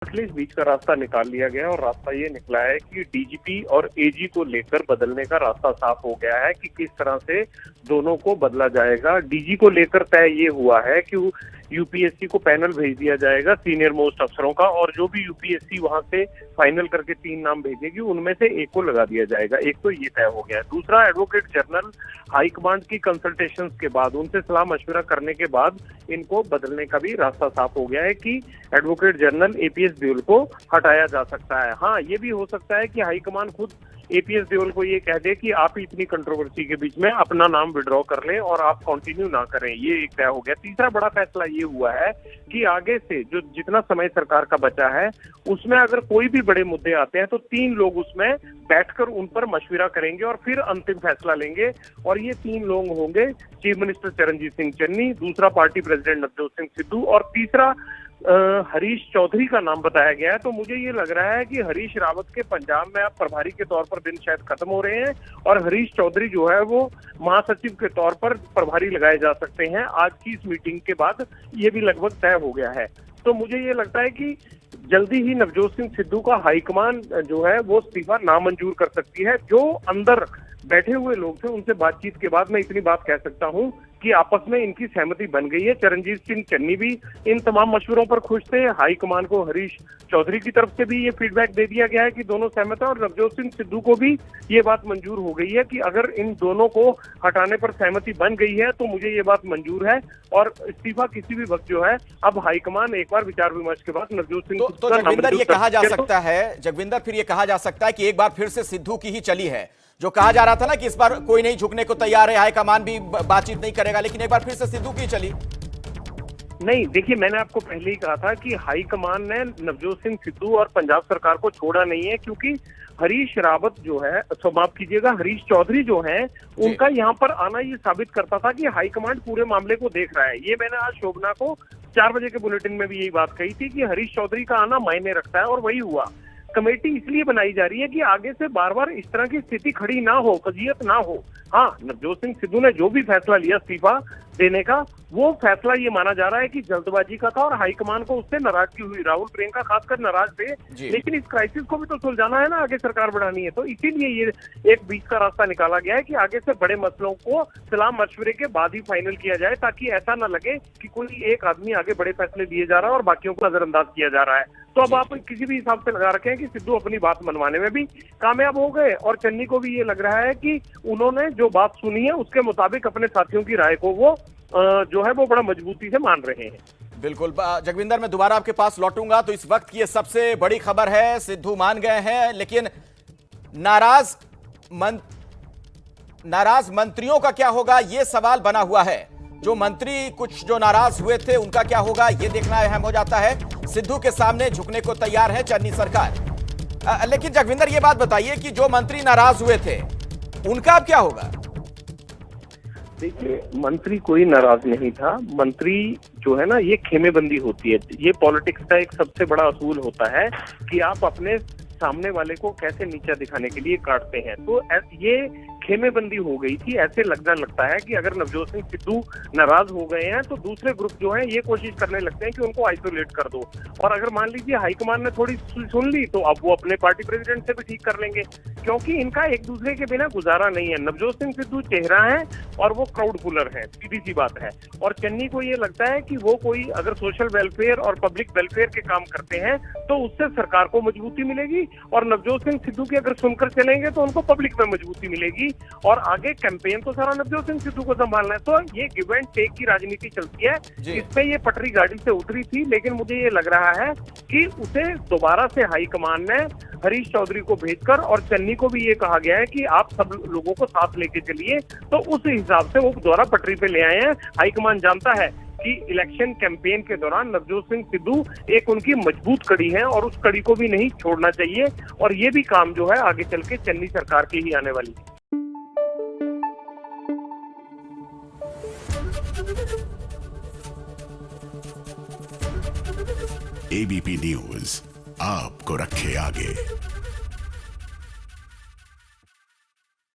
At least बीच का रास्ता निकाल लिया गया और रास्ता ये निकला है कि डीजीपी और एजी को लेकर बदलने का रास्ता साफ हो गया है कि किस तरह से दोनों को बदला जाएगा। डीजी को लेकर तय ये हुआ है कि यूपीएससी को पैनल भेज दिया जाएगा सीनियर मोस्ट अफसरों का, और जो भी यूपीएससी वहां से फाइनल करके 3 नाम भेजेगी उनमें से एक को लगा दिया जाएगा। एक तो ये तय हो गया है। दूसरा, एडवोकेट जनरल हाईकमांड की कंसल्टेशंस के बाद, उनसे सलाह मशवरा करने के बाद इनको बदलने का भी रास्ता साफ हो गया है कि एडवोकेट जनरल एपीएस देओल को हटाया जा सकता है। हाँ, ये भी हो सकता है कि हाईकमान खुद एपीएस देओल को ये कह दे कि आप इतनी कंट्रोवर्सी के बीच में अपना नाम विड्रॉ कर लें और आप कंटिन्यू ना करें। ये एक तय हो गया। तीसरा बड़ा फैसला ये हुआ है कि आगे से जो जितना समय सरकार का बचा है उसमें अगर कोई भी बड़े मुद्दे आते हैं तो 3 लोग उसमें बैठकर उन पर मशविरा करेंगे और फिर अंतिम फैसला लेंगे। और ये 3 लोग होंगे चीफ मिनिस्टर चरणजीत सिंह चन्नी, दूसरा पार्टी प्रेसिडेंट नवजोत सिंह सिद्धू और तीसरा हरीश चौधरी का नाम बताया गया है। तो मुझे ये लग रहा है कि हरीश रावत के पंजाब में अब प्रभारी के तौर पर दिन शायद खत्म हो रहे हैं और हरीश चौधरी जो है वो महासचिव के तौर पर प्रभारी लगाए जा सकते हैं। आज की इस मीटिंग के बाद ये भी लगभग तय हो गया है। तो मुझे ये लगता है कि जल्दी ही नवजोत सिंह सिद्धू का हाईकमान जो है वो इस्तीफा नामंजूर कर सकती है। जो अंदर बैठे हुए लोग थे उनसे बातचीत के बाद मैं इतनी बात कह सकता हूं कि आपस में इनकी सहमति बन गई है। चरणजीत सिंह चन्नी भी इन तमाम मशवरों पर खुश थे। हाईकमान को हरीश चौधरी की तरफ से भी ये फीडबैक दे दिया गया है कि दोनों सहमत हैं और नवजोत सिंह सिद्धू को भी ये बात मंजूर हो गई है कि अगर इन दोनों को हटाने पर सहमति बन गई है तो मुझे ये बात मंजूर है और इस्तीफा किसी भी वक्त जो है अब हाईकमान एक बार विचार विमर्श के बाद नवजोत सिंह तो जगविंदर, ये कहा जा सकता है जगविंदर, फिर ये कहा जा सकता है कि एक बार फिर से सिद्धू की ही चली है। जो कहा जा रहा था ना कि इस बार कोई नहीं झुकने को तैयार है, हाईकमान भी बातचीत नहीं करेगा, लेकिन एक बार फिर से सिद्धू की चली। नहीं, देखिए, मैंने आपको पहले ही कहा था कि हाईकमान ने नवजोत सिंह सिद्धू और पंजाब सरकार को छोड़ा नहीं है, क्योंकि हरीश रावत जो है, माफ कीजिएगा, हरीश चौधरी जो है, उनका यहाँ पर आना ये साबित करता था कि हाईकमान पूरे मामले को देख रहा है। ये मैंने आज शोभना को 4 बजे के बुलेटिन में भी यही बात कही थी कि हरीश चौधरी का आना मायने रखता है और वही हुआ। कमेटी इसलिए बनाई जा रही है कि आगे से बार बार इस तरह की स्थिति खड़ी ना हो, फजीयत ना हो। हाँ, नवजोत सिंह सिद्धू ने जो भी फैसला लिया इस्तीफा देने का, वो फैसला ये माना जा रहा है कि जल्दबाजी का था और हाईकमान को उससे नाराजगी हुई। राहुल प्रियंका खासकर नाराज थे, लेकिन इस क्राइसिस को भी तो सुलझाना है ना, आगे सरकार बढ़ानी है। तो इसीलिए ये एक बीच का रास्ता निकाला गया है कि आगे से बड़े मसलों को सलाह मशवरे के बाद ही फाइनल किया जाए, ताकि ऐसा ना लगे कि कोई एक आदमी आगे बड़े फैसले लिए जा रहा है और बाकियों को नजरअंदाज किया जा रहा है। तो अब आप किसी भी हिसाब से लगा रखे हैं कि सिद्धू अपनी बात मनवाने में भी कामयाब हो गए और चन्नी को भी ये लग रहा है कि उन्होंने जो बात सुनी है उसके मुताबिक अपने साथियों की राय को वो जो है वो बड़ा मजबूती से मान रहे हैं। बिल्कुल जगविंदर, मैं दोबारा आपके पास लौटूंगा। तो इस वक्त की ये सबसे बड़ी खबर है, सिद्धू मान गए हैं, लेकिन नाराज मंत्रियों का क्या होगा, ये सवाल बना हुआ है। जो मंत्री कुछ जो नाराज हुए थे उनका क्या होगा, ये देखना अहम हो जाता है। सिद्धू के सामने झुकने को तैयार है चन्नी सरकार। लेकिन जगविंदर, ये बात बताइए कि जो मंत्री नाराज हुए थे उनका अब क्या होगा? देखिए, मंत्री कोई नाराज नहीं था। मंत्री जो है ना, ये खेमेबंदी होती है। ये पॉलिटिक्स का एक सबसे बड़ा असूल होता है कि आप अपने सामने वाले को कैसे नीचा दिखाने के लिए काटते हैं। तो ये खेमेबंदी हो गई थी। ऐसे लगता है कि अगर नवजोत सिंह सिद्धू नाराज हो गए हैं तो दूसरे ग्रुप जो है ये कोशिश करने लगते हैं कि उनको आइसोलेट कर दो। और अगर मान लीजिए हाईकमान ने थोड़ी सुन ली तो अब वो अपने पार्टी प्रेसिडेंट से भी ठीक कर लेंगे, क्योंकि इनका एक दूसरे के बिना गुजारा नहीं है। नवजोत सिंह सिद्धू चेहरा है और वो क्राउड पुलर है, सीधी सी बात है। और चन्नी को ये लगता है कि वो कोई अगर सोशल वेलफेयर और पब्लिक वेलफेयर के काम करते हैं तो उससे सरकार को मजबूती मिलेगी, और नवजोत सिंह सिद्धू की अगर सुनकर चलेंगे तो उनको पब्लिक में मजबूती मिलेगी, और आगे कैंपेन तो सारा नवजोत सिंह सिद्धू को संभालना है। तो ये गिव एंड टेक की राजनीति चलती है। इसमें ये पटरी गाड़ी से उतरी थी, लेकिन मुझे ये लग रहा है कि उसे दोबारा से हाईकमान ने हरीश चौधरी को भेजकर, और चन्नी को भी ये कहा गया है कि आप सब लोगों को साथ लेके चलिए, तो उस हिसाब से वो दोबारा पटरी पे ले आए हैं। हाईकमान जानता है कि इलेक्शन कैंपेन के दौरान नवजोत सिंह सिद्धू एक उनकी मजबूत कड़ी है और उस कड़ी को भी नहीं छोड़ना चाहिए, और ये भी काम जो है आगे चल के चन्नी सरकार की ही आने वाली है। एबीपी न्यूज आपको रखे आगे।